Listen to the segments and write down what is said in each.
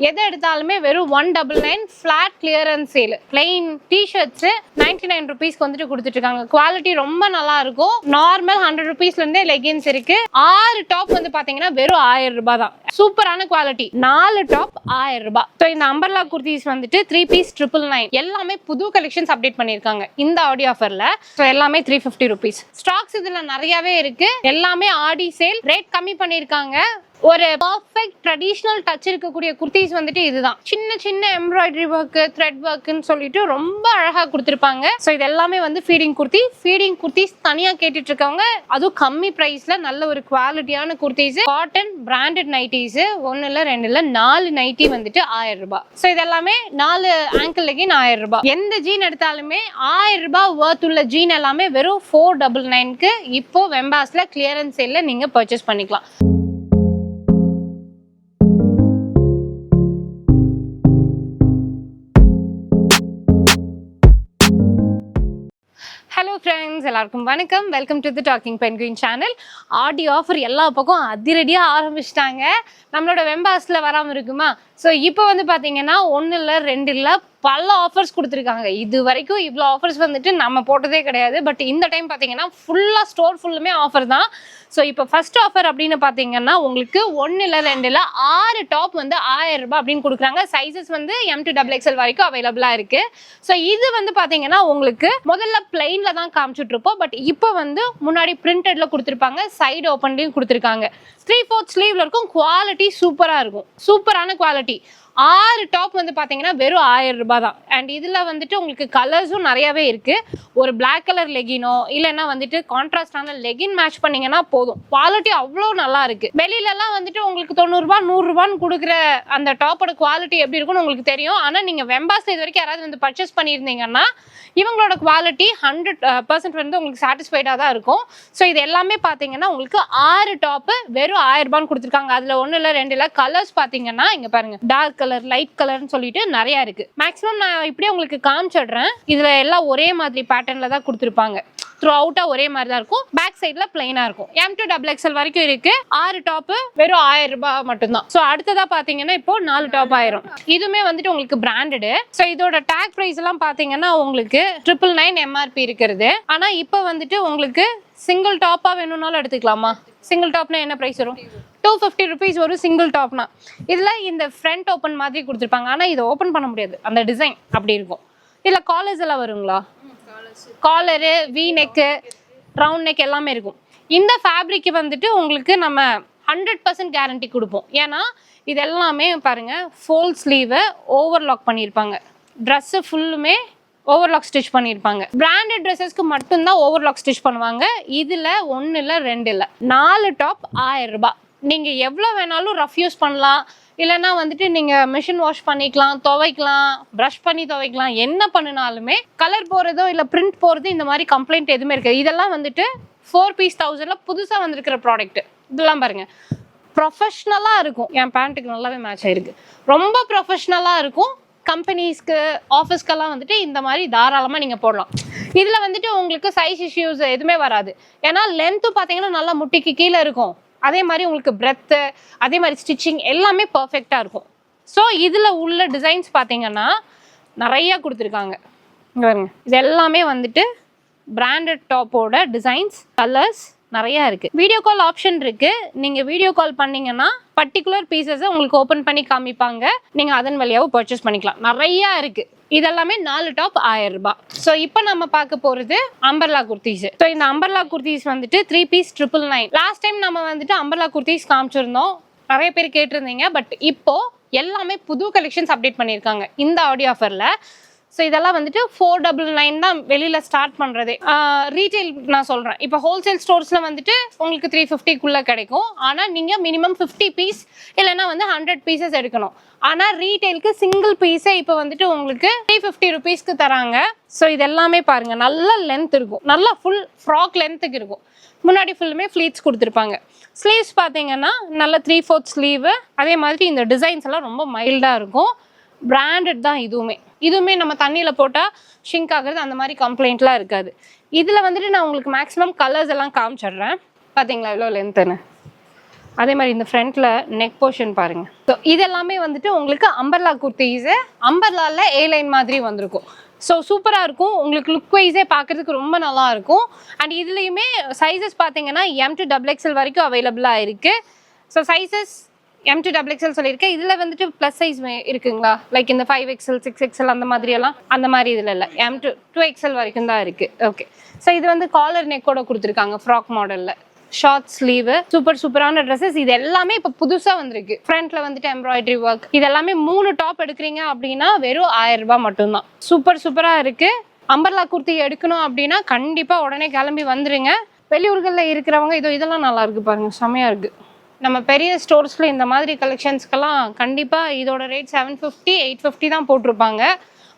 எதை எடுத்தாலுமே வெறும் 199 flat clearance sale. Plain t-shirts 99 ருபீஸ்க்கு வந்துட்டு கொடுத்துட்டு இருக்காங்க. குவாலிட்டி ரொம்ப நல்லா இருக்கும். நார்மல் 100 ருபீஸ்ல இருந்தே லெகின்ஸ் இருக்கு. 6 டாப் வந்து பாத்தீங்கன்னா வெறும் 1000 ரூபாய் தான். சூப்பரான குவாலிட்டி. 4 டாப் 1000 ரூபாய். ஸோ இந்த அம்பர்லா குர்த்திஸ் வந்துட்டு 3 பீஸ் 999. எல்லாமே புது கலெக்ஷன்ஸ் அப்டேட் பண்ணிருக்காங்க இந்த ஆடி ஆஃபர்ல. ஸோ எல்லாமே 350 ருபீஸ். ஸ்டாக்ஸ் இதுல நிறையவே இருக்கு. எல்லாமே ஆடி சேல். ரேட் கம்மி பண்ணிருக்காங்க. ஒரு பர்ஃபெக்ட் ட்ரெடிஷனல் டச் இருக்கக்கூடிய குர்த்திஸ் வந்துட்டு இதுதான். சின்ன சின்ன எம்ப்ராய்டரி ஒர்க், த்ரெட் ஒர்க்னு சொல்லிட்டு ரொம்ப அழகா கொடுத்துருப்பாங்க. ஸோ இது எல்லாமே வந்து ஃபீடிங் குர்த்தி. ஃபீடிங் குர்த்திஸ் தனியா கேட்டுட்டு இருக்கவங்க, அதுவும் கம்மி பிரைஸ்ல நல்ல ஒரு குவாலிட்டியான குர்த்திஸ். காட்டன் பிராண்டட் நைட்டிஸ் 1 இல்ல 2 இல்ல 4 நைட்டி வந்துட்டு 1000 ரூபாய். ஸோ இது எல்லாமே 4 ஆங்கிள் லெகின் 1000 ரூபாய். எந்த ஜீன் எடுத்தாலுமே 1000 ரூபாய் வர்த் உள்ள ஜீன் எல்லாமே வெறும் 499க்கு இப்போ வெம்பாஸ்ல கிளியரன்ஸ் சேல்ல நீங்க பர்ச்சேஸ் பண்ணிக்கலாம். ஹலோ ஃப்ரெண்ட்ஸ், எல்லாருக்கும் வணக்கம். Welcome to the docking penguin channel. Aadi offer எல்லா பக்கம் அதிரடியாக ஆரம்பிச்சிட்டாங்க. நம்மளோட வெம்பாஸில் வராமல் இருக்குமா? ஸோ இப்போ வந்து பார்த்தீங்கன்னா 1 இல்லை 2 இல்லை பல ஆஃபர்ஸ் கொடுத்துருக்காங்க. இது வரைக்கும் இவ்வளோ ஆஃபர்ஸ் வந்துட்டு நம்ம போட்டதே கிடையாது. பட் இந்த டைம் பார்த்தீங்கன்னா ஃபுல்லாக ஸ்டோர் ஃபுல்லுமே ஆஃபர் தான். ஸோ இப்போ ஃபர்ஸ்ட் ஆஃபர் அப்படின்னு பார்த்தீங்கன்னா உங்களுக்கு 1 இல்லை 2 இல்லை 6 டாப் வந்து 1000 ரூபாய் அப்படின்னு கொடுக்குறாங்க. சைஸஸ் வந்து M to XXL வரைக்கும் அவைலபிளாக இருக்கு. ஸோ இது வந்து பார்த்தீங்கன்னா உங்களுக்கு முதல்ல பிளைன்ல தான் காமிச்சுட்டு இருப்போம். பட் இப்போ வந்து முன்னாடி பிரிண்டட்ல கொடுத்துருப்பாங்க, சைடு ஓப்பன்லையும் கொடுத்துருக்காங்க. 3/4 ஸ்லீவ்ல இருக்கும். குவாலிட்டி சூப்பராக இருக்கும். சூப்பரான குவாலிட்டி. 6 டாப் வந்து பார்த்தீங்கன்னா வெறும் 1000 ரூபாய் தான். அண்ட் இதில் வந்துட்டு உங்களுக்கு கலர்ஸும் நிறையாவே இருக்குது. ஒரு பிளாக் கலர் லெகினோ இல்லைன்னா வந்துட்டு கான்ட்ராஸ்டான லெகின் மேட்ச் பண்ணிங்கன்னா போதும். குவாலிட்டி அவ்வளோ நல்லா இருக்குது. வெளியிலலாம் வந்துட்டு உங்களுக்கு 90 ரூபா 100 ரூபான்னு கொடுக்குற அந்த டாப்போட குவாலிட்டி எப்படி இருக்குன்னு உங்களுக்கு தெரியும். ஆனால் நீங்கள் வெம்பாஸில் இது வரைக்கும் யாராவது வந்து பர்ச்சேஸ் பண்ணியிருந்தீங்கன்னா இவங்களோட குவாலிட்டி 100% வந்து உங்களுக்கு சாட்டிஸ்ஃபைடாக தான் இருக்கும். ஸோ இது எல்லாமே பார்த்தீங்கன்னா உங்களுக்கு 6 டாப்பு வெறும் 1000 ரூபான்னு கொடுத்துருக்காங்க. அதில் 1 இல்லை 2 இல்லை கலர்ஸ் பார்த்தீங்கன்னா இங்கே பாருங்க, டார்க் கலர், லைட் கலர்னு சொல்லிட்டு நிறைய இருக்கு. மேக்ஸிமம் நான் இப்படியே உங்களுக்கு காமிச்சிடுறேன். இதுல எல்லாம் ஒரே மாதிரி பேட்டர்ன்ல தான் கொடுத்துருப்பாங்க. த்ரூ அவுட்டா ஒரே மாதிரி தான் இருக்கும். பேக் சைட்ல பிளைனா இருக்கும். M to XXL வரைக்கும் இருக்கு. 6 டாப் வெறும் 1000 ரூபாய் மட்டும்தான். ஸோ அடுத்ததா பாத்தீங்கன்னா இப்போ 4 டாப் 1000. இதுமே வந்துட்டு உங்களுக்கு பிராண்டடு. ஸோ இதோட டேக் பிரைஸ் எல்லாம் பாத்தீங்கன்னா உங்களுக்கு 999 MRP இருக்கிறது. ஆனா இப்போ வந்துட்டு உங்களுக்கு சிங்கிள் டாப்பா வேணும்னாலும் எடுத்துக்கலாமா? சிங்கிள் டாப்னா என்ன பிரைஸ் வரும்? 250 ருபீஸ் ஒரு சிங்கிள் டாப்னா. இதுல இந்த ஃப்ரண்ட் ஓப்பன் மாதிரி கொடுத்துருப்பாங்க. ஆனா இதை ஓப்பன் பண்ண முடியாது, அந்த டிசைன் அப்படி இருக்கும். இதுல காலர்ஸ் எல்லாம் வருங்களா? Collar, we neck, round neck எல்லாமே இருக்கும். இந்த ஃபேப்ரிக் வந்துட்டு உங்களுக்கு நம்ம 100% கேரண்டி கொடுப்போம். ஏன்னா இது எல்லாமே பாருங்க, ஃபோல் ஸ்லீவை ஓவர்லாக் பண்ணியிருப்பாங்க. ட்ரெஸ்ஸு ஃபுல்லுமே ஓவர்லாக் ஸ்டிச் பண்ணியிருப்பாங்க. பிராண்டட் ட்ரெஸ்ஸஸ்க்கு மட்டும்தான் ஓவர்லாக் ஸ்டிச் பண்ணுவாங்க. இதில் 1 இல்லை 2 இல்லை 4 டாப் 1000 ரூபாய். நீங்கள் எவ்வளோ வேணாலும் ரஃப் யூஸ் பண்ணலாம். இல்லைன்னா வந்துட்டு நீங்கள் மிஷின் வாஷ் பண்ணிக்கலாம், துவைக்கலாம், ப்ரஷ் பண்ணி துவைக்கலாம். என்ன பண்ணினாலுமே கலர் போகிறதோ இல்லை பிரிண்ட் போகிறது இந்த மாதிரி கம்ப்ளைண்ட் எதுவுமே இருக்காது. இதெல்லாம் வந்துட்டு 4 பீஸ் 1000ல் புதுசாக வந்திருக்கிற ப்ராடக்ட். இதெல்லாம் பாருங்கள், ப்ரொஃபஷ்னலாக இருக்கும். என் பேண்ட்டுக்கு நல்லாவே மேட்ச் ஆகிருக்கு. ரொம்ப ப்ரொஃபஷ்னலாக இருக்கும். கம்பெனிஸ்க்கு, ஆஃபீஸ்க்கெல்லாம் வந்துட்டு இந்த மாதிரி தாராளமாக நீங்கள் போடலாம். இதில் வந்துட்டு உங்களுக்கு சைஸ் இஷ்யூஸ் எதுவுமே வராது. ஏன்னா லென்த்து பார்த்தீங்கன்னா நல்லா முட்டிக்கு கீழே இருக்கும். அதே மாதிரி உங்களுக்கு பிரெத்து, அதே மாதிரி ஸ்டிச்சிங் எல்லாமே பர்ஃபெக்டாக இருக்கும். ஸோ இதில் உள்ள டிசைன்ஸ் பார்த்தீங்கன்னா நிறையா கொடுத்துருக்காங்க. இங்கே பாருங்க, இது எல்லாமே வந்துட்டு பிராண்டட் டாப்போட டிசைன்ஸ், கலர்ஸ் நிறையா இருக்குது. வீடியோ கால் ஆப்ஷன் இருக்குது. நீங்கள் வீடியோ கால் பண்ணிங்கன்னா பர்டிகுலர் பீசஸை உங்களுக்கு ஓப்பன் பண்ணி காமிப்பாங்க. நீங்கள் அதன் வழியாகவும் பர்ச்சேஸ் பண்ணிக்கலாம். நிறையா இருக்குது. இதெல்லாமே 4 டாப் 1000 ரூபாய். ஸோ இப்போ நம்ம பார்க்க போகிறது அம்பர்லா குர்த்திஸ். ஸோ இந்த அம்பர்லா குர்த்திஸ் வந்துட்டு 3 பீஸ் 999. லாஸ்ட் டைம் நம்ம வந்துட்டு அம்பர்லா குர்த்திஸ் காமிச்சிருந்தோம். நிறைய பேர் கேட்டிருந்தீங்க. பட் இப்போ எல்லாமே புது கலெக்ஷன்ஸ் அப்டேட் பண்ணியிருக்காங்க இந்த ஆடி ஆஃபரில். ஸோ இதெல்லாம் வந்துட்டு 499 தான் வெளியில் ஸ்டார்ட் பண்ணுறது. ரீட்டைல் நான் சொல்கிறேன். இப்போ ஹோல்சேல் ஸ்டோர்ஸில் வந்துட்டு உங்களுக்கு 350க்குள்ளே கிடைக்கும். ஆனால் நீங்கள் மினிமம் 50 பீஸ் இல்லைன்னா வந்து 100 பீசஸ் எடுக்கணும். ஆனால் ரீட்டைலுக்கு சிங்கிள் பீஸே இப்போ வந்துட்டு உங்களுக்கு 350 ருபீஸ்க்கு தராங்க. ஸோ இது எல்லாமே பாருங்கள், நல்ல லென்த் இருக்கும். நல்லா ஃபுல் ஃப்ராக் லென்த்துக்கு இருக்கும். முன்னாடி ஃபுல்லுமே ஃப்ளீட்ஸ் கொடுத்துருப்பாங்க. ஸ்லீவ்ஸ் பார்த்தீங்கன்னா நல்ல 3/4 ஸ்லீவு. அதே மாதிரி இந்த டிசைன்ஸ் எல்லாம் ரொம்ப மைல்டாக இருக்கும். பிராண்டட் தான் இதுவுமே நம்ம தண்ணியில் போட்டால் ஷிங்க் ஆகுறது அந்த மாதிரி கம்ப்ளைண்ட்லாம் இருக்காது. இதில் வந்துட்டு நான் உங்களுக்கு மேக்ஸிமம் கலர்ஸ் எல்லாம் காமிச்சிடுறேன். பார்த்தீங்களா இவ்வளோ லென்த்துன்னு? அதே மாதிரி இந்த ஃப்ரண்ட்ல நெக் போர்ஷன் பாருங்க. ஸோ இதெல்லாமே வந்துட்டு உங்களுக்கு அம்பர்லா குர்த்திஸ், அம்பர்லால ஏ லைன் மாதிரி வந்திருக்கும். ஸோ சூப்பராக இருக்கும், உங்களுக்கு லுக் வைஸே பார்க்குறதுக்கு ரொம்ப நல்லா இருக்கும். அண்ட் இதுலேயுமே சைஸஸ் பார்த்தீங்கன்னா M2XXL வரைக்கும் அவைலபிளாக இருக்குது. ஸோ சைஸஸ் M2XXL சொல்லியிருக்கேன். இதில் வந்துட்டு ப்ளஸ் சைஸ் இருக்குங்களா, லைக் இந்த 5XL 6XL அந்த மாதிரியெல்லாம் அந்த மாதிரி இதில் இல்லை, M2XL வரைக்கும் தான் இருக்குது. ஓகே, ஸோ இது வந்து காலர் நெக்கோட கொடுத்துருக்காங்க ஃப்ராக் மாடலில், ஷார்ட் ஸ்லீவ், சூப்பரான ட்ரெஸ்ஸஸ். இது எல்லாமே இப்போ புதுசாக வந்திருக்கு. ஃப்ரண்ட்ல வந்துட்டு எம்ப்ராய்டரி ஒர்க். இது எல்லாமே 3 டாப் எடுக்கிறீங்க அப்படின்னா வெறும் 1000 ரூபாய் மட்டும்தான். சூப்பராக இருக்கு. அம்பர்லா குர்த்தி எடுக்கணும் அப்படின்னா கண்டிப்பாக உடனே கிளம்பி வந்துருங்க. வெளியூர்களில் இருக்கிறவங்க இதெல்லாம் நல்லா இருக்கு பாருங்க, செமையா இருக்கு. நம்ம பெரிய ஸ்டோர்ஸ்ல இந்த மாதிரி கலெக்ஷன்ஸ்க்கெல்லாம் கண்டிப்பாக இதோட ரேட் 750 850 தான் போட்டிருப்பாங்க.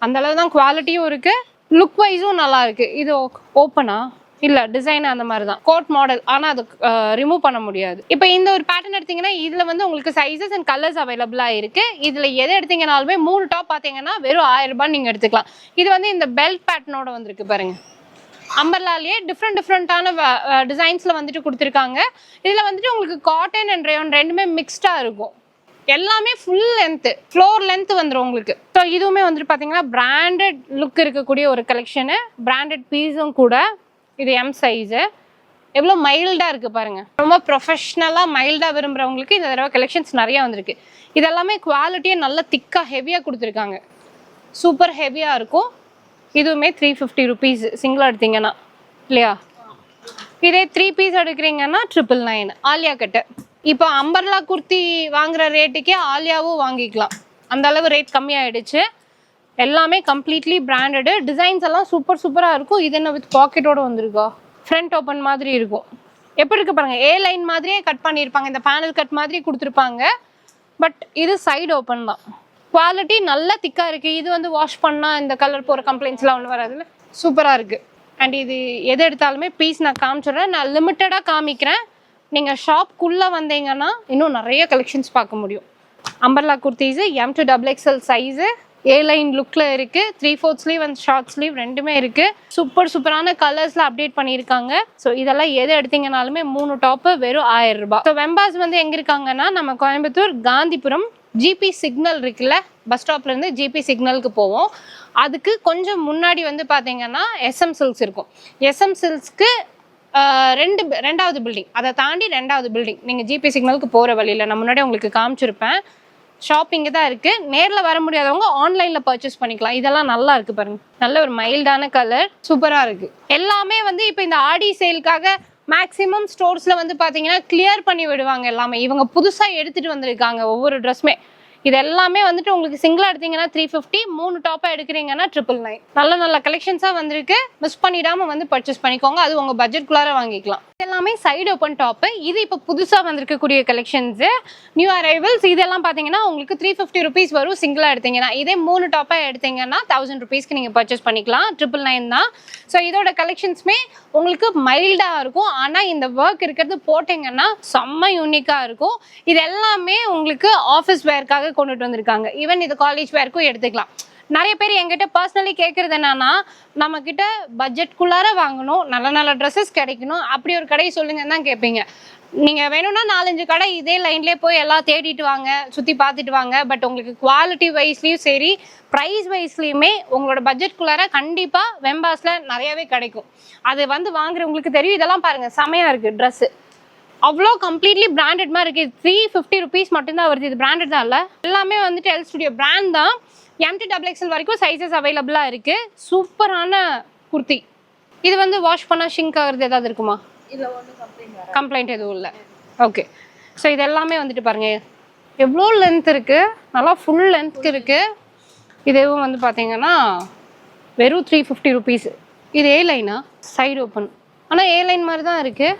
அந்த அளவு தான் குவாலிட்டியும் இருக்கு, லுக் வைஸும் நல்லா இருக்கு. இது ஓப்பனா இல்லை, டிசைன் அந்த மாதிரி தான், கோட் மாடல். ஆனால் அது ரிமூவ் பண்ண முடியாது. இப்போ இந்த ஒரு பேட்டர்ன் எடுத்தீங்கன்னா இதில் வந்து உங்களுக்கு சைஸஸ் அண்ட் கலர்ஸ் அவைலபிளாக இருக்குது. இதில் எதை எடுத்தீங்கனாலுமே 3 டாப் பார்த்தீங்கன்னா வெறும் 1000 ரூபாய் நீங்கள் எடுத்துக்கலாம். இது வந்து இந்த பெல்ட் பேட்டர்னோட வந்திருக்கு பாருங்க. அம்பர்லாலேயே டிஃப்ரெண்டான டிசைன்ஸில் வந்துட்டு கொடுத்துருக்காங்க. இதில் வந்துட்டு உங்களுக்கு காட்டன் அண்ட் ரேயான் ரெண்டுமே மிக்ஸ்டாக இருக்கும். எல்லாமே ஃபுல் லென்த்து, ஃப்ளோர் லென்த் வந்துடும் உங்களுக்கு. ஸோ இதுவுமே வந்துட்டு பார்த்தீங்கன்னா பிராண்டட் லுக் இருக்கக்கூடிய ஒரு கலெக்ஷனு, பிராண்டட் பீஸும் கூட. இது M சைஸு. எவ்வளோ மைல்டாக இருக்குது பாருங்கள். ரொம்ப ப்ரொஃபஷ்னலாக மைல்டாக விரும்புகிறவங்களுக்கு இந்த தடவை கலெக்ஷன்ஸ் நிறையா வந்திருக்கு. இதெல்லாமே குவாலிட்டியை நல்லா திக்காக ஹெவியாக கொடுத்துருக்காங்க, சூப்பர் ஹெவியாக இருக்கும். இதுவுமே 350 ருபீஸ் சிங்கிளாக எடுத்தீங்கன்னா இல்லையா. இதே 3 பீஸ் எடுக்கிறீங்கன்னா 999. ஆலியா கட்டு. இப்போ அம்பர்லா குர்த்தி வாங்குற ரேட்டுக்கே ஆலியாவும் வாங்கிக்கலாம், அந்த அளவு ரேட் கம்மியாயிடுச்சு. எல்லாமே கம்ப்ளீட்லி பிராண்டடு. டிசைன்ஸ் எல்லாம் சூப்பராக இருக்கும். இது என்ன வித் பாக்கெட்டோட வந்திருக்கா, ஃப்ரண்ட் ஓப்பன் மாதிரி இருக்கும். எப்படி இருக்கு பாருங்க, ஏ லைன் மாதிரியே கட் பண்ணியிருப்பாங்க, இந்த பேனல் கட் மாதிரி கொடுத்துருப்பாங்க. பட் இது சைடு ஓப்பன் தான். குவாலிட்டி நல்லா திக்காக இருக்குது. இது வந்து வாஷ் பண்ணால் இந்த கலர் போகிற கம்ப்ளைண்ட்ஸ்லாம் ஒன்றும் வராதுல்ல, சூப்பராக இருக்குது. அண்ட் இது எது எடுத்தாலுமே பீஸ் நான் காமிச்சிடுறேன், நான் லிமிட்டடாக காமிக்கிறேன். நீங்கள் ஷாப்குள்ளே வந்தீங்கன்னா இன்னும் நிறைய கலெக்ஷன்ஸ் பார்க்க முடியும். அம்பர்லா குர்த்திஸு M2XXL சைஸு, ஏ லைன் லுக்கில் இருக்குது. 3/4 ஸ்லீவ் அண்ட் ஷார்ட் ஸ்லீவ் ரெண்டுமே இருக்குது. சூப்பரான கலர்ஸில் அப்டேட் பண்ணியிருக்காங்க. ஸோ இதெல்லாம் எது எடுத்தீங்கனாலுமே 3 டாப்பு வெறும் 1000 ரூபாய். ஸோ வெம்பாஸ் வந்து எங்கே இருக்காங்கன்னா நம்ம கோயம்புத்தூர் காந்திபுரம் ஜிபி சிக்னல் இருக்குல்ல, பஸ் ஸ்டாப்லேருந்து ஜிபி சிக்னலுக்கு போவோம். அதுக்கு கொஞ்சம் முன்னாடி வந்து பார்த்தீங்கன்னா SM சில்க்ஸ் இருக்கும். SM சில்க்ஸ்க்கு ரெண்டாவது பில்டிங், அதை தாண்டி 2வது பில்டிங். நீங்கள் ஜிபி சிக்னலுக்கு போகிற வழியில் நான் முன்னாடி உங்களுக்கு காமிச்சிருப்பேன். ஷாப்பிங்கு தான் இருக்குது. நேரில் வர முடியாதவங்க ஆன்லைனில் பர்ச்சேஸ் பண்ணிக்கலாம். இதெல்லாம் நல்லா இருக்குது பாருங்கள், நல்ல ஒரு மைல்டான கலர், சூப்பராக இருக்குது. எல்லாமே வந்து இப்போ இந்த ஆடி சேலுக்காக மேக்ஸிமம் ஸ்டோர்ஸில் வந்து பார்த்தீங்கன்னா கிளியர் பண்ணி விடுவாங்க எல்லாமே. இவங்க புதுசாக எடுத்துகிட்டு வந்திருக்காங்க ஒவ்வொரு ட்ரெஸ்ஸுமே. இது எல்லாமே வந்துட்டு உங்களுக்கு சிங்கிளாக எடுத்தீங்கன்னா 350, 3 டாப்பாக எடுக்கிறீங்கன்னா 999. நல்ல கலெக்ஷன்ஸாக வந்திருக்கு. மிஸ் பண்ணிடாமல் வந்து பர்ச்சேஸ் பண்ணிக்கோங்க, அது உங்கள் பட்ஜெட்குள்ளார வாங்கிக்கலாம். எல்லாமே சைடு ஓப்பன் டாப்பு. இது இப்போ புதுசாக வந்திருக்கக்கூடிய கலெக்ஷன்ஸு, நியூ அரைவல்ஸ். இதெல்லாம் பார்த்தீங்கன்னா உங்களுக்கு 350 ருபீஸ் வரும் சிங்கிளாக எடுத்தீங்கன்னா. இதே 3 டாப்பாக எடுத்தீங்கன்னா 1000 ருபீஸ்க்கு நீங்கள் பர்ச்சேஸ் பண்ணிக்கலாம். 999 தான். ஸோ இதோட கலெக்ஷன்ஸுமே உங்களுக்கு மைல்டாக இருக்கும். ஆனால் இந்த ஒர்க் இருக்கிறது போட்டிங்கன்னா செம்ம யூனிக்காக இருக்கும். இது எல்லாமே உங்களுக்கு ஆஃபீஸ் வேர்க்காக கொண்டுட்டு வந்திருக்காங்க. ஈவன் இது காலேஜ் வேர்க்கும் எடுத்துக்கலாம். நிறைய பேர் எங்கிட்ட பர்சனலி கேட்குறது என்னன்னா, நம்ம கிட்ட பட்ஜெட்குள்ளார வாங்கணும், நல்ல ட்ரெஸ்ஸஸ் கிடைக்கணும், அப்படி ஒரு கடை சொல்லுங்கன்னு தான் கேட்பீங்க. நீங்கள் வேணும்னா 4-5 கடை இதே லைன்லேயே போய் எல்லாம் தேடிட்டு வாங்க, சுற்றி பார்த்துட்டு வாங்க. பட் உங்களுக்கு குவாலிட்டி வைஸ்லேயும் சரி, ப்ரைஸ் வைஸ்லேயுமே உங்களோட பட்ஜெட்குள்ளார கண்டிப்பாக வெம்பாஸில் நிறையாவே கிடைக்கும். அது வந்து வாங்குறவங்களுக்கு தெரியும். இதெல்லாம் பாருங்கள், செமையாக இருக்குது ட்ரெஸ்ஸு. அவ்வளோ கம்ப்ளீட்லி பிராண்டட் மாதிரி இருக்குது. 350 ருபீஸ் மட்டும்தான் வருது. இது பிராண்டட் தான் இல்லை, எல்லாமே வந்துட்டு எல் ஸ்டுடியோ பிராண்ட் தான். M2XXL வரைக்கும் சைஸஸ் அவைலபிளாக இருக்குது. சூப்பரான குர்த்தி. இது வந்து வாஷ் பண்ணால் ஷிங்க் ஆகிறது ஏதாவது இருக்குமா? இல்லை, ஒன்றும் கம்ப்ளைண்ட் எதுவும் இல்லை. ஓகே, ஸோ இது எல்லாமே வந்துட்டு பாருங்கள் எவ்வளோ லென்த் இருக்குது, நல்லா ஃபுல் லென்த்க்கு இருக்குது. இதுவும் வந்து பார்த்தீங்கன்னா வெறும் 350 ருபீஸ். இது ஏ லைனா, சைடு ஓப்பன். ஆனால் ஏ லைன் மாதிரி தான் இருக்குது,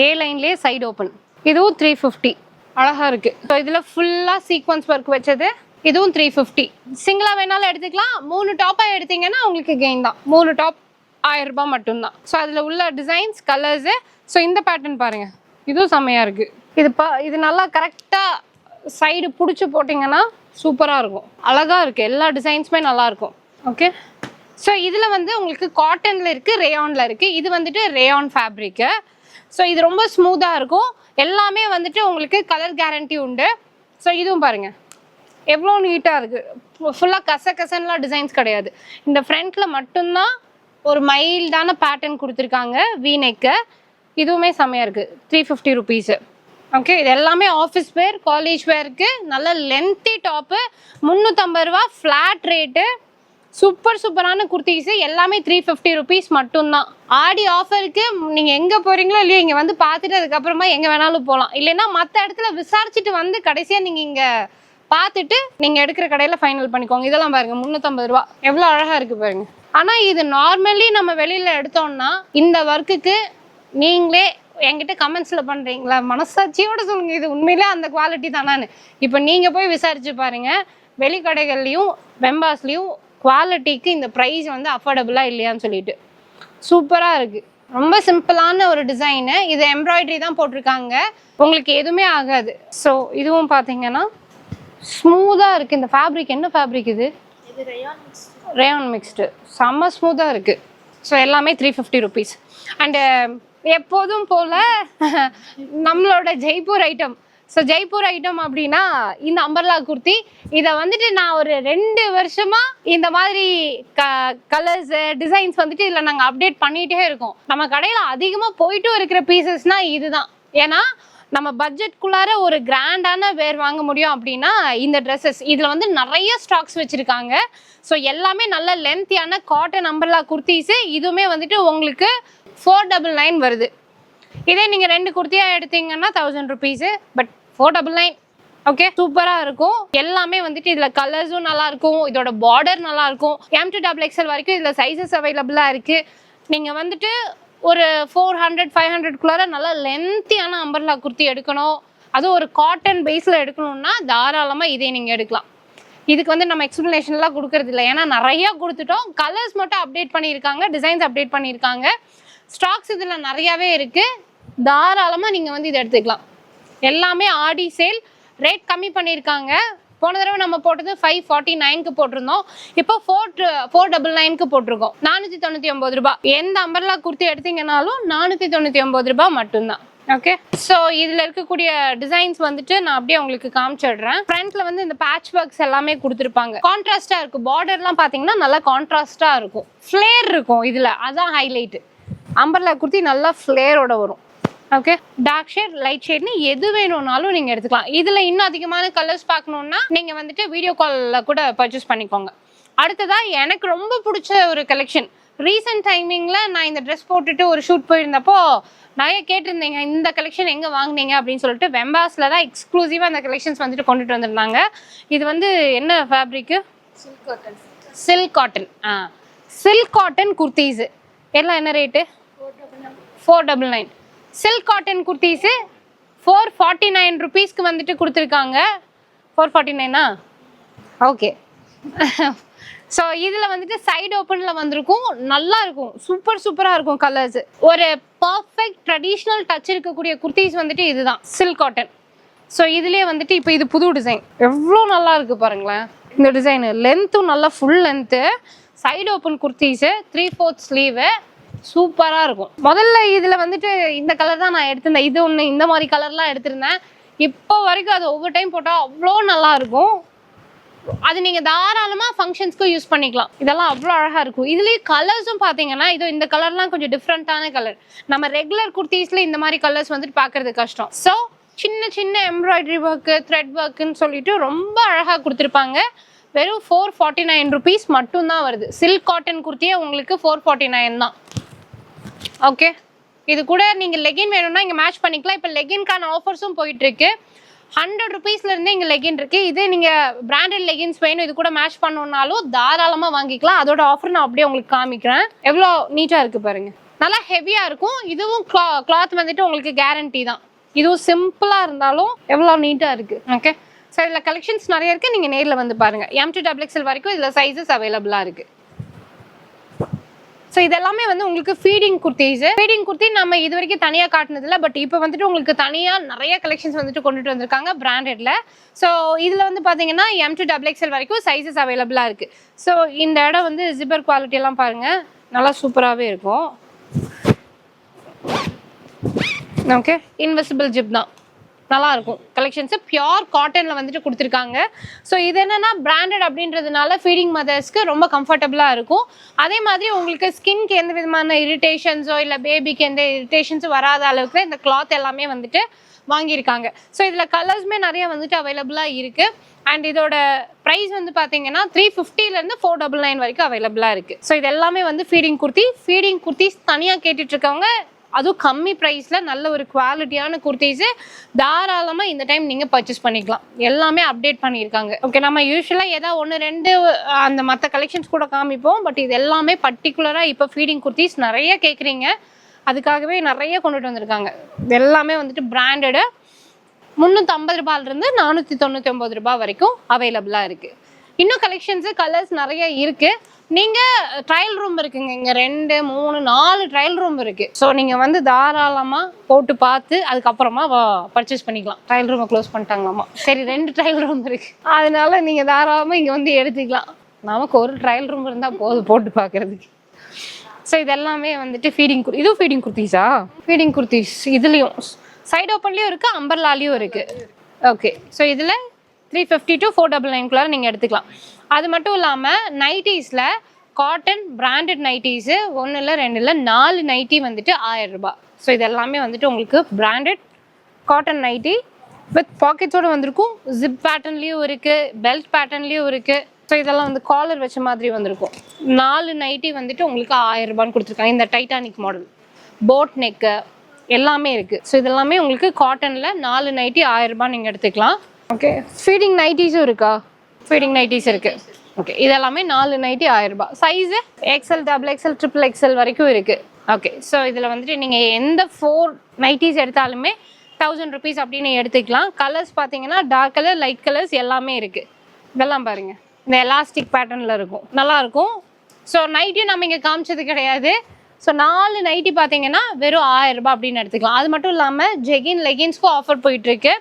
ஏ லைன்லேயே சைடு ஓப்பன். இதுவும் 350, அழகாக இருக்குது. ஸோ இதில் ஃபுல்லாக சீக்வன்ஸ் ஒர்க் வச்சது. இதுவும் 350. சிங்கிளாக வேணாலும் எடுத்துக்கலாம். 3 டாப்பாக எடுத்தீங்கன்னா உங்களுக்கு கெயின் தான். 3 டாப் 1000 ரூபாய் மட்டும்தான். ஸோ அதில் உள்ள டிசைன்ஸ், கலர்ஸு. ஸோ இந்த பேட்டர்ன் பாருங்கள், இதுவும் செம்மையாக இருக்குது. இது நல்லா கரெக்டாக சைடு பிடிச்சி போட்டிங்கன்னா சூப்பராக இருக்கும், அழகாக இருக்குது. எல்லா டிசைன்ஸுமே நல்லாயிருக்கும். ஓகே, ஸோ இதில் வந்து உங்களுக்கு காட்டனில் இருக்குது, ரேயானில் இருக்குது. இது வந்துட்டு ரேயான் ஃபேப்ரிக்கு. ஸோ இது ரொம்ப ஸ்மூத்தாக இருக்கும். எல்லாமே வந்துட்டு உங்களுக்கு கலர் கேரண்டி உண்டு. ஸோ இதுவும் பாருங்க எவ்வளோ நீட்டாக இருக்குது. ஃபுல்லாக கசன்லாம் டிசைன்ஸ் கிடையாது. இந்த ஃப்ரண்ட்டில் மட்டும்தான் ஒரு மைல்டான பேட்டர்ன் கொடுத்துருக்காங்க வீநெக்கு. இதுவுமே செம்மையாக இருக்குது. 350 ருபீஸு. ஓகே, இது எல்லாமே ஆஃபீஸ் வேர், காலேஜ் வேருக்கு நல்ல லென்த்தி டாப்பு. 350 ரூபா ஃப்ளாட் ரேட்டு. சூப்பரான குர்த்திஸு எல்லாமே 350 ருபீஸ் மட்டும்தான். ஆடி ஆஃபருக்கு நீங்கள் எங்கே போகிறீங்களோ இல்லையோ இங்கே வந்து பார்த்துட்டு அதுக்கப்புறமா எங்கே வேணாலும் போகலாம். இல்லைன்னா மற்ற இடத்துல விசாரிச்சுட்டு வந்து கடைசியாக நீங்கள் இங்கே பார்த்துட்டு நீங்கள் எடுக்கிற கடையில் ஃபைனல் பண்ணிக்கோங்க. இதெல்லாம் பாருங்கள் 350 ரூபா எவ்வளோ அழகாக இருக்குது பாருங்கள். ஆனால் இது நார்மலி நம்ம வெளியில் எடுத்தோம்னா இந்த ஒர்க்குக்கு நீங்களே என்கிட்ட கமெண்ட்ஸில் பண்ணுறீங்களா, மனசாட்சியோடு சொல்லுங்கள் இது உண்மையிலே அந்த குவாலிட்டி தானான்னு. இப்போ நீங்கள் போய் விசாரிச்சு பாருங்கள், வெளிக்கடைகள்லையும் வெம்பாஸ்லேயும் குவாலிட்டிக்கு இந்த ப்ரைஸ் வந்து அஃபோர்டபுளாக இல்லையான்னு சொல்லிட்டு. சூப்பராக இருக்குது. ரொம்ப சிம்பிளான ஒரு டிசைனு. இது எம்ப்ராய்டரி தான் போட்டிருக்காங்க, உங்களுக்கு எதுவுமே ஆகாது. ஸோ இதுவும் பார்த்தீங்கன்னா ஸ்மூத்தாக இருக்குது. இந்த ஃபேப்ரிக் என்ன ஃபேப்ரிக் இது? Rayon mixed. செம்ம ஸ்மூத்தாக இருக்குது. ஸோ எல்லாமே 350 ருபீஸ். அண்டு எப்போதும் போல் நம்மளோட Jaipur item. So Jaipur item அப்படின்னா இந்த அம்பர்லா குர்த்தி. இதை வந்துட்டு நான் ஒரு 2 வருஷமாக இந்த மாதிரி கலர்ஸ் டிசைன்ஸ் வந்துட்டு இதில் நாங்கள் அப்டேட் பண்ணிகிட்டே இருக்கோம். நம்ம கடையில் அதிகமாக போயிட்டும் இருக்கிற பீசஸ்னால் இதுதான். ஏன்னா நம்ம பட்ஜெட்குள்ளார ஒரு கிராண்டான வேர் வாங்க முடியும் அப்படின்னா இந்த ட்ரெஸ்ஸஸ். இதில் வந்து நிறைய ஸ்டாக்ஸ் வச்சுருக்காங்க. ஸோ எல்லாமே நல்ல லென்த்தியான காட்டன் அம்பர்லா குர்த்திஸு. இதுவுமே வந்துட்டு உங்களுக்கு 499 வருது. இதே நீங்கள் 2 குர்த்தியாக எடுத்தீங்கன்னா 1000 ருபீஸு. பட் 499 ஓகே, சூப்பராக இருக்கும். எல்லாமே வந்துட்டு இதில் கலர்ஸும் நல்லாயிருக்கும், இதோட பார்டர் நல்லாயிருக்கும். M2XXL வரைக்கும் இதில் சைஸஸ் அவைலபிளாக இருக்குது. நீங்கள் வந்துட்டு ஒரு 400-500குள்ளார நல்லா லென்த்தியான அம்பர்லா குர்த்தி எடுக்கணும், அதுவும் ஒரு காட்டன் பேஸில் எடுக்கணும்னா தாராளமாக இதே நீங்கள் எடுக்கலாம். இதுக்கு வந்து நம்ம எக்ஸ்ப்ளனேஷன்லாம் கொடுக்கறது இல்லை, ஏன்னா நிறையா கொடுத்துட்டோம். கலர்ஸ் மட்டும் அப்டேட் பண்ணியிருக்காங்க, டிசைன்ஸ் அப்டேட் பண்ணியிருக்காங்க. ஸ்டாக்ஸ் இதில் நிறையாவே இருக்குது. தாராளமாக நீங்கள் வந்து இதை எடுத்துக்கலாம். எல்லாமே ஆடி சேல், ரேட் கம்மி பண்ணியிருக்காங்க. போன தடவை நம்ம போட்டது 549க்கு போட்டிருந்தோம், இப்போ 499க்கு போட்டிருக்கோம். 499 ரூபாய். எந்த அம்பர்லா குர்த்தி எடுத்தீங்கன்னாலும் 499 ரூபாய் மட்டும்தான். ஓகே, ஸோ இதில் இருக்கக்கூடிய டிசைன்ஸ் வந்துட்டு நான் அப்படியே உங்களுக்கு காமிச்சிடுறேன். ஃப்ரண்ட்ல வந்து இந்த பேட்ச் ஒர்க்ஸ் எல்லாமே கொடுத்துருப்பாங்க. கான்ட்ராஸ்டாக இருக்கும். பார்டர்லாம் பார்த்தீங்கன்னா நல்லா கான்ட்ராஸ்டாக இருக்கும், ஃப்ளேர் இருக்கும் இதில். அதான் ஹைலைட்டு. அம்பர்லா குர்த்தி நல்லா ஃப்ளேரோட வரும். ஓகே, டார்க் ஷேட், லைட் ஷேட்னு எது வேணும்னாலும் நீங்கள் எடுத்துக்கலாம். இதில் இன்னும் அதிகமான கலர்ஸ் பார்க்கணுன்னா நீங்கள் வந்துட்டு வீடியோ காலில் கூட பர்ச்சேஸ் பண்ணிக்கோங்க. அடுத்ததாக எனக்கு ரொம்ப பிடிச்ச ஒரு கலெக்ஷன். ரீசெண்ட் டைமிங்கில் நான் இந்த ட்ரெஸ் போட்டுட்டு ஒரு ஷூட் போயிருந்தப்போ நிறைய கேட்டிருந்தீங்க இந்த கலெக்ஷன் எங்கே வாங்கினீங்க அப்படின்னு சொல்லிட்டு. வெம்பாஸில் தான் எக்ஸ்க்ளூசிவாக அந்த கலெக்ஷன்ஸ் வந்துட்டு கொண்டுட்டு வந்திருந்தாங்க. இது வந்து என்ன fabric? Silk cotton. Silk cotton. Silk cotton kurtis எல்லாம் என்ன ரேட்டு? 499. சில்க் காட்டன் குர்த்திஸு 449 ருபீஸ்க்கு வந்துட்டு கொடுத்துருக்காங்க. 449 ஓகே. ஸோ இதில் வந்துட்டு சைடு ஓப்பனில் வந்திருக்கும், நல்லா இருக்கும், சூப்பராக இருக்கும் கலர்ஸ். ஒரு பர்ஃபெக்ட் ட்ரெடிஷ்னல் டச் இருக்கக்கூடிய குர்த்திஸ் வந்துட்டு இதுதான் சில்க் காட்டன். ஸோ இதுலேயே வந்துட்டு இப்போ இது புது டிசைன், எவ்வளோ நல்லா இருக்குது பாருங்களேன். இந்த டிசைனு லென்த்தும் நல்லா full length, side open kurtis, 3/4 sleeve, சூப்பராக இருக்கும். முதல்ல இதில் வந்துட்டு இந்த கலர் தான் நான் எடுத்திருந்தேன். இது ஒன்று இந்த மாதிரி கலர்லாம் எடுத்திருந்தேன். இப்போ வரைக்கும் அது ஒவ்வொரு டைம் போட்டால் அவ்வளோ நல்லா இருக்கும். அது நீங்கள் தாராளமாக ஃபங்க்ஷன்ஸ்க்கும் யூஸ் பண்ணிக்கலாம். இதெல்லாம் அவ்வளோ அழகாக இருக்கும். இதுலேயே கலர்ஸும் பார்த்தீங்கன்னா இந்த கலர்லாம் கொஞ்சம் டிஃப்ரெண்ட்டான கலர். நம்ம ரெகுலர் குர்த்திஸில் இந்த மாதிரி கலர்ஸ் வந்துட்டு பார்க்குறது கஷ்டம். ஸோ சின்ன எம்ப்ராய்டரி ஒர்க்கு, த்ரெட் ஒர்க்குன்னு சொல்லிட்டு ரொம்ப அழகாக கொடுத்துருப்பாங்க. வெறும் 449 ருபீஸ் மட்டும்தான் வருது. சில்க் காட்டன் குர்த்தியே உங்களுக்கு 449 தான். ஓகே, இது கூட நீங்கள் லெகின் வேணும்னா இங்கே மேட்ச் பண்ணிக்கலாம். இப்போ லெகின்கான ஆஃபர்ஸும் போயிட்டுருக்கு. 100 ருபீஸ்லேருந்து இங்கே லெகின் இருக்குது. இதே நீங்கள் பிராண்டட் லெகின்ஸ் வேணும் இது கூட மேட்ச் பண்ணணுன்னாலும் தாராளமாக வாங்கிக்கலாம். அதோட ஆஃபர் நான் அப்படியே உங்களுக்கு காமிக்கிறேன். எவ்வளோ நீட்டாக இருக்குது பாருங்கள், நல்லா ஹெவியாக இருக்கும். இதுவும் கிளாத் வந்துட்டு உங்களுக்கு கேரண்டி தான். இதுவும் சிம்பிளாக இருந்தாலும் எவ்வளோ நீட்டாக இருக்குது. ஓகே, ஸோ இதில் கலெக்ஷன்ஸ் நிறைய இருக்குது, நீங்கள் நேரில் வந்து பாருங்கள். M2XXL வரைக்கும் இதில் சைஸஸ் அவைலபிளாக இருக்குது. ஸோ இதெல்லாமே வந்து உங்களுக்கு ஃபீடிங் குர்த்திஸ். ஃபீடிங் குர்த்தி நம்ம இது வரைக்கும் தனியாக காட்டினதில்ல, பட் இப்போ வந்துட்டு உங்களுக்கு தனியாக நிறைய கலெக்ஷன்ஸ் வந்துட்டு கொண்டுட்டு வந்திருக்காங்க பிராண்டட்ல. ஸோ இதில் வந்து பார்த்தீங்கன்னா M2XXL வரைக்கும் சைஸஸ் அவைலபிளாக இருக்குது. ஸோ இந்த இடம் வந்து ஜிப்பர் குவாலிட்டியெல்லாம் பாருங்கள், நல்லா சூப்பராகவே இருக்கும். ஓகே, இன்விசிபிள் ஜிப் தான், நல்லா இருக்கும். கலெக்ஷன்ஸ் பியூர் காட்டன்ல வந்துட்டு கொடுத்துருக்காங்க. ஸோ இது என்னன்னா பிராண்டட் அப்படின்றதுனால ஃபீடிங் மதர்ஸ்க்கு ரொம்ப கம்ஃபர்டபுளா இருக்கும். அதே மாதிரி உங்களுக்கு ஸ்கின்க்கு எந்த விதமான இரிட்டேஷன்ஸோ இல்லை பேபிக்கு எந்த இரிட்டேஷன்ஸும் வராத அளவுக்கு இந்த கிளாத் எல்லாமே வந்துட்டு வாங்கியிருக்காங்க. ஸோ இதில் கலர்ஸுமே நிறைய வந்துட்டு அவைலபிளாக இருக்கு. அண்ட் இதோட ப்ரைஸ் வந்து பார்த்தீங்கன்னா 350லேருந்து 499 வரைக்கும் அவைலபிளாக இருக்குது. ஸோ இது எல்லாமே வந்து ஃபீடிங் குர்த்திஸ் தனியாக கேட்டுட்டு இருக்கவங்க, அதுவும் கம்மி ப்ரைஸில் நல்ல ஒரு குவாலிட்டியான குர்த்திஸு தாராளமாக இந்த டைம் நீங்கள் பர்ச்சேஸ் பண்ணிக்கலாம். எல்லாமே அப்டேட் பண்ணியிருக்காங்க. ஓகே, நம்ம யூஸ்வலாக ஏதாவது 1-2 அந்த மற்ற கலெக்ஷன்ஸ் கூட காமிப்போம். பட் இது எல்லாமே பர்டிகுலராக இப்போ ஃபீடிங் குர்த்திஸ் நிறைய கேட்குறீங்க, அதுக்காகவே நிறைய கொண்டுட்டு வந்திருக்காங்க. இது எல்லாமே வந்துட்டு பிராண்டடு 350 ரூபாயிலிருந்து 499 ரூபாய் வரைக்கும் அவைலபிளாக இருக்குது. இன்னும் கலெக்ஷன்ஸு கலர்ஸ் நிறைய இருக்குது. நீங்கள் ட்ரையல் ரூம் இருக்குங்க, இங்கே 2, 3, 4 ட்ரையல் ரூம் இருக்குது. ஸோ நீங்கள் வந்து தாராளமாக போட்டு பார்த்து அதுக்கப்புறமா பர்ச்சேஸ் பண்ணிக்கலாம். ட்ரையல் ரூமை க்ளோஸ் பண்ணிட்டாங்களாமா, சரி 2 ட்ரையல் ரூம் இருக்குது, அதனால நீங்கள் தாராளமாக இங்கே வந்து எடுத்துக்கலாம். நமக்கு ஒரு ட்ரையல் ரூம் இருந்தால் போதும் போட்டு பார்க்குறதுக்கு. ஸோ இதெல்லாமே வந்துட்டு இதுவும் ஃபீடிங் குர்த்திஸா? ஃபீடிங் குர்த்திஸ் இதுலேயும் சைட் ஓப்பன்லேயும் இருக்குது, அம்பர்லாலையும் இருக்குது. ஓகே, ஸோ இதில் 350 to 499 நீங்கள் எடுத்துக்கலாம். அது மட்டும் இல்லாமல் நைட்டிஸில் காட்டன் பிராண்டட் நைட்டிஸு 1 இல்லை 2 இல்லை 4 நைட்டி வந்துட்டு 1000 ரூபாய். ஸோ இது எல்லாமே வந்துட்டு உங்களுக்கு பிராண்டட் காட்டன் நைட்டி வித் பாக்கெட்ஸோடு வந்திருக்கும். ஜிப் பேட்டர்ன்லேயும் இருக்குது, பெல்ட் பேட்டர்ன்லேயும் இருக்குது. ஸோ இதெல்லாம் வந்து காலர் வச்ச மாதிரி வந்திருக்கும். 4 நைட்டி வந்துட்டு உங்களுக்கு 1000 ரூபான்னு கொடுத்துருக்காங்க. இந்த டைட்டானிக் மாடல் போட் நெக்கு எல்லாமே இருக்குது. ஸோ இதெல்லாமே உங்களுக்கு காட்டனில் 4 நைட்டி 1000 ரூபாய் நீங்கள் எடுத்துக்கலாம். ஓகே, ஃபீடிங் நைட்டிஸும் இருக்கா? ஃபீடிங் நைட்டிஸ் இருக்குது. ஓகே, இதெல்லாமே 4 நைட்டி 1000 ரூபாய். சைஸு XL, XXL, XXL வரைக்கும் இருக்குது. ஓகே, ஸோ இதில் வந்துட்டு நீங்கள் எந்த 4 நைட்டிஸ் எடுத்தாலுமே 1000 rupees அப்படின்னு எடுத்துக்கலாம். கலர்ஸ் பார்த்தீங்கன்னா டார்க் கலர், லைட் கலர்ஸ் எல்லாமே இருக்குது. இதெல்லாம் பாருங்கள், இந்த எலாஸ்டிக் பேட்டர்னில் இருக்கும், நல்லாயிருக்கும். ஸோ நைட்டியும் நம்ம இங்கே காமிச்சது கிடையாது. ஸோ 4 நைட்டி பார்த்தீங்கன்னா வெறும் 1000 ரூபாய் அப்படின்னு எடுத்துக்கலாம். அது மட்டும் இல்லாமல் ஜெகின் லெகின்ஸ்க்கும் ஆஃபர் போயிட்டுருக்கு.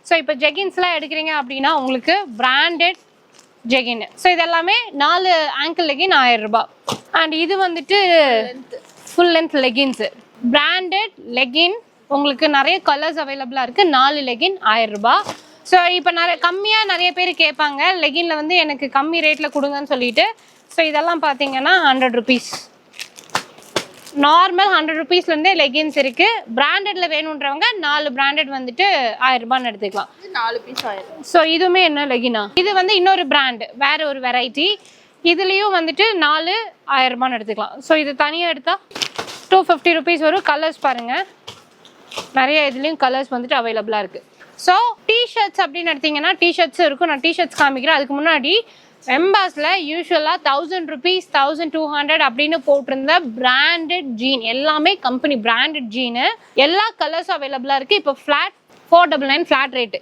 ஸோ இப்போ ஜெகின்ஸ்லாம் எடுக்கிறீங்க அப்படின்னா உங்களுக்கு பிராண்டட் ஜெகின். ஸோ இதெல்லாமே 4 ஆங்கிள் லெகின் 1000 ரூபாய். அண்ட் இது வந்துட்டு full length leggings, branded legging. உங்களுக்கு நிறைய கலர்ஸ் அவைலபிளாக இருக்குது. 4 லெகின் 1000 ரூபாய். ஸோ இப்போ கம்மியாக நிறைய பேர் கேட்பாங்க, லெகினில் வந்து எனக்கு கம்மி ரேட்டில் கொடுங்கன்னு சொல்லிட்டு. ஸோ இதெல்லாம் பார்த்தீங்கன்னா 100 rupees. நார்மல் 100 rupeesலேருந்தே லெகின்ஸ் இருக்குது. பிராண்டடில் வேணுன்றவங்க 4 பிராண்டட் வந்துட்டு 1000 ரூபான்னு எடுத்துக்கலாம். 4 பீஸ் 1000. ஸோ இதுவுமே என்ன லெகினா? இது வந்து இன்னொரு பிராண்டு, வேறு ஒரு வெரைட்டி. இதுலேயும் வந்துட்டு 4 1000 ரூபான்னு எடுத்துக்கலாம். ஸோ இது தனியாக எடுத்தால் 250 rupees வரும். கலர்ஸ் பாருங்கள், நிறைய இதுலேயும் கலர்ஸ் வந்துட்டு அவைலபிளாக இருக்குது. ஸோ டிஷர்ட்ஸ் அப்படின்னு எடுத்திங்கன்னா டிஷர்ட்ஸும் இருக்கும். நான் டிஷர்ட்ஸ் காமிக்கிறேன். அதுக்கு முன்னாடி எம்பாஸில் யூஸ்வலாக 1000 rupees 1200 அப்படின்னு போட்டிருந்த பிராண்டட் ஜீன், எல்லாமே கம்பெனி பிராண்டட் ஜீனு, எல்லா கலர்ஸும் அவைலபிளாக இருக்குது. இப்போ ஃப்ளாட் 499 ஃப்ளாட் ரேட்டு.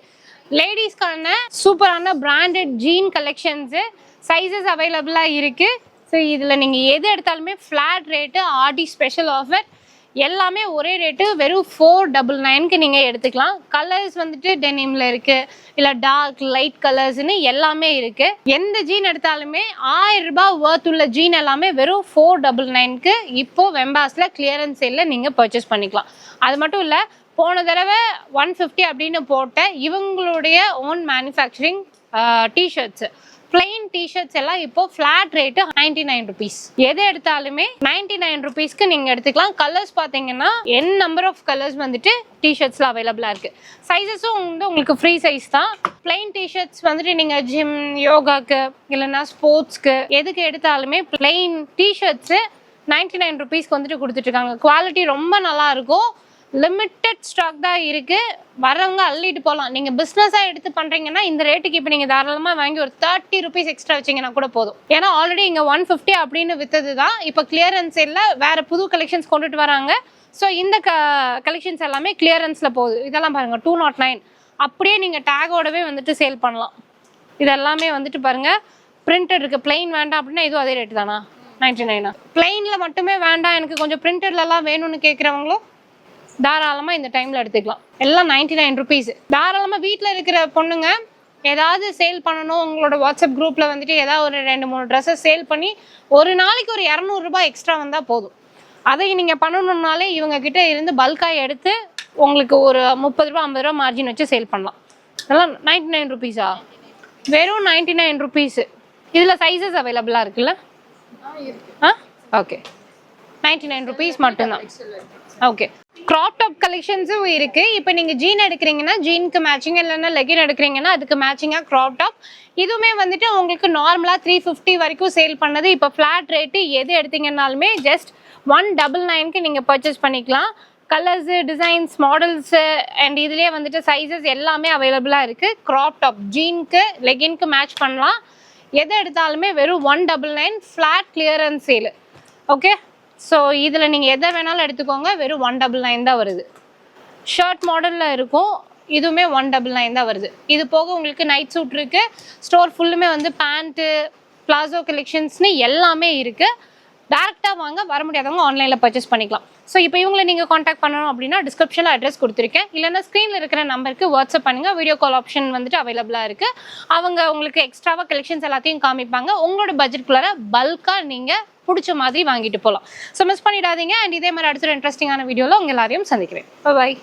லேடிஸ்க்கான சூப்பரான பிராண்டட் ஜீன் கலெக்ஷன்ஸு சைஸஸ் அவைலபிளாக இருக்குது. ஸோ இதில் நீங்கள் எது எடுத்தாலுமே ஃப்ளாட் ரேட்டு, ஆடி ஸ்பெஷல் ஆஃபர், எல்லாமே ஒரே ரேட்டு வெறும் 499க்கு நீங்கள் எடுத்துக்கலாம். கலர்ஸ் வந்துட்டு டெனிமில் இருக்குது, இல்லை டார்க் லைட் கலர்ஸ்னு எல்லாமே இருக்குது. எந்த ஜீன் எடுத்தாலுமே 1000 ரூபாய் ஒர்த் உள்ள ஜீன் எல்லாமே வெறும் 499க்கு இப்போது வெம்பாஸில் கிளியரன்ஸ் சேலில் நீங்கள் பர்ச்சேஸ் பண்ணிக்கலாம். அது மட்டும் இல்லை, போன தடவை 150 அப்படின்னு போட்ட இவங்களுடைய own manufacturing t-shirts, plain t-shirts எல்லாம் இப்போ ஃப்ளாட் ரேட்டு 99 rupees. எது எடுத்தாலுமே 99 rupeesக்கு நீங்கள் எடுத்துக்கலாம். கலர்ஸ் பார்த்தீங்கன்னா நம்பர் ஆஃப் கலர்ஸ் வந்துட்டு டிஷர்ட்ஸில் அவைலபிளாக இருக்குது. சைஸஸும் வந்து உங்களுக்கு ஃப்ரீ சைஸ் தான். பிளெயின் டிஷர்ட்ஸ் வந்துட்டு நீங்கள் ஜிம், யோகாக்கு இல்லைன்னா ஸ்போர்ட்ஸ்க்கு எதுக்கு எடுத்தாலுமே பிளெயின் டிஷர்ட்ஸு 99 rupeesக்கு வந்துட்டு கொடுத்துட்ருக்காங்க. குவாலிட்டி ரொம்ப நல்லாயிருக்கும். லிமிட்டட் ஸ்டாக் தான் இருக்குது, வரவங்க அள்ளிட்டு போகலாம். நீங்கள் பிஸ்னஸாக எடுத்து பண்ணுறீங்கன்னா இந்த ரேட்டுக்கு இப்போ நீங்கள் தாராளமாக வாங்கி ஒரு 30 rupees எக்ஸ்ட்ரா வச்சிங்கன்னா கூட போதும். ஏன்னா ஆல்ரெடி இங்கே 150 அப்படின்னு விற்றது தான். இப்போ கிளியரன்ஸ் இல்லை, வேறு புது கலெக்ஷன்ஸ் கொண்டுட்டு வராங்க. ஸோ இந்த கலெக்ஷன்ஸ் எல்லாமே கிளியரன்ஸில் போகுது. இதெல்லாம் பாருங்கள் 209, அப்படியே நீங்கள் டேகோடவே வந்துட்டு சேல் பண்ணலாம். இதெல்லாமே வந்துட்டு பாருங்கள் பிரிண்டட் இருக்குது. பிளெயின் வேண்டாம் அப்படின்னா இதுவும் அதே ரேட்டு தானா? 99. பிளெயினில் மட்டுமே வேண்டாம், எனக்கு கொஞ்சம் பிரிண்டட்லலாம் வேணும்னு கேட்குறவங்களும் தாராளமாக இந்த டைமில் எடுத்துக்கலாம். எல்லாம் 99 rupees. தாராளமாக வீட்டில் இருக்கிற பொண்ணுங்க ஏதாவது சேல் பண்ணணும், உங்களோட வாட்ஸ்அப் குரூப்பில் வந்துட்டு ஏதாவது ஒரு 2-3 ட்ரெஸ்ஸை சேல் பண்ணி ஒரு நாளைக்கு ஒரு 200 ரூபாய் எக்ஸ்ட்ரா வந்தால் போதும். அதை நீங்கள் பண்ணணுன்னாலே இவங்கக்கிட்ட இருந்து பல்காக எடுத்து உங்களுக்கு ஒரு 30 ரூபா 50 ரூபா மார்ஜின் வச்சு சேல் பண்ணலாம். இதெல்லாம் 99 ருபீஸா? வெறும் 99 ருபீஸ். இதில் சைஸஸ் அவைலபிளாக இருக்குல்ல? ஆ ஓகே, 99 ருபீஸ் மட்டும்தான். ஓகே, க்ராப் டாப் கலெக்ஷன்ஸும் இருக்குது. இப்போ நீங்கள் ஜீன் எடுக்கிறீங்கன்னா ஜீனுக்கு மேட்சிங், இல்லைன்னா லெகின் எடுக்கிறீங்கன்னா அதுக்கு மேட்சிங்காக க்ராப் டாப். இதுவுமே வந்துட்டு உங்களுக்கு நார்மலாக 350 வரைக்கும் சேல் பண்ணது இப்போ ஃப்ளாட் ரேட்டு. எது எடுத்தீங்கன்னாலுமே ஜஸ்ட் 199க்கு நீங்கள் பர்ச்சேஸ் பண்ணிக்கலாம். கலர்ஸு, டிசைன்ஸ், மாடல்ஸு அண்ட் இதுலேயே வந்துட்டு சைஸஸ் எல்லாமே அவைலபிளாக இருக்குது. க்ராப் டாப் ஜீனுக்கு லெகின்க்கு மேட்ச் பண்ணலாம். எது எடுத்தாலுமே வெறும் 199 ஃப்ளாட் கிளியரன்ஸ் சேலு. ஓகே, ஸோ இதில் நீங்கள் எதை வேணாலும் எடுத்துக்கோங்க, வெறும் 199 தான் வருது. ஷர்ட் மாடலில் இருக்கும், இதுவுமே 199 தான் வருது. இது போக உங்களுக்கு நைட் சூட் இருக்குது. ஸ்டோர் ஃபுல்லுமே வந்து பேண்ட்டு, பிளாசோ கலெக்ஷன்ஸ்னு எல்லாமே இருக்குது. டேரெக்டாக வாங்க, வர முடியாதவங்க ஆன்லைனில் பர்ச்சேஸ் பண்ணிக்கலாம். ஸோ இப்போ இவங்களை நீங்கள் காண்டாக்ட் பண்ணணும் அப்படின்னா டிஸ்கிரிப்ஷனில் அட்ரஸ் கொடுத்துருக்கேன், இல்லைன்னா ஸ்க்ரீனில் இருக்கிற நம்பருக்கு வாட்ஸ்அப் பண்ணுங்கள். வீடியோ கால் ஆப்ஷன் வந்துட்டு அவைலபிளாக இருக்குது. அவங்க உங்களுக்கு எக்ஸ்ட்ராவாக கலெக்ஷன்ஸ் எல்லாத்தையும் காமிப்பாங்க. உங்களோட பட்ஜெட்குள்ளார பல்காக நீங்கள் பிடிச்ச மாதிரி வாங்கிட்டு போகலாம். ஸோ மிஸ் பண்ணிடாதீங்க. அண்ட் இதே மாதிரி அடுத்த இன்ட்ரெஸ்டிங்கான வீடியோவில் உங்கள் எல்லாரையும் சந்திக்கிறேன். பாய்.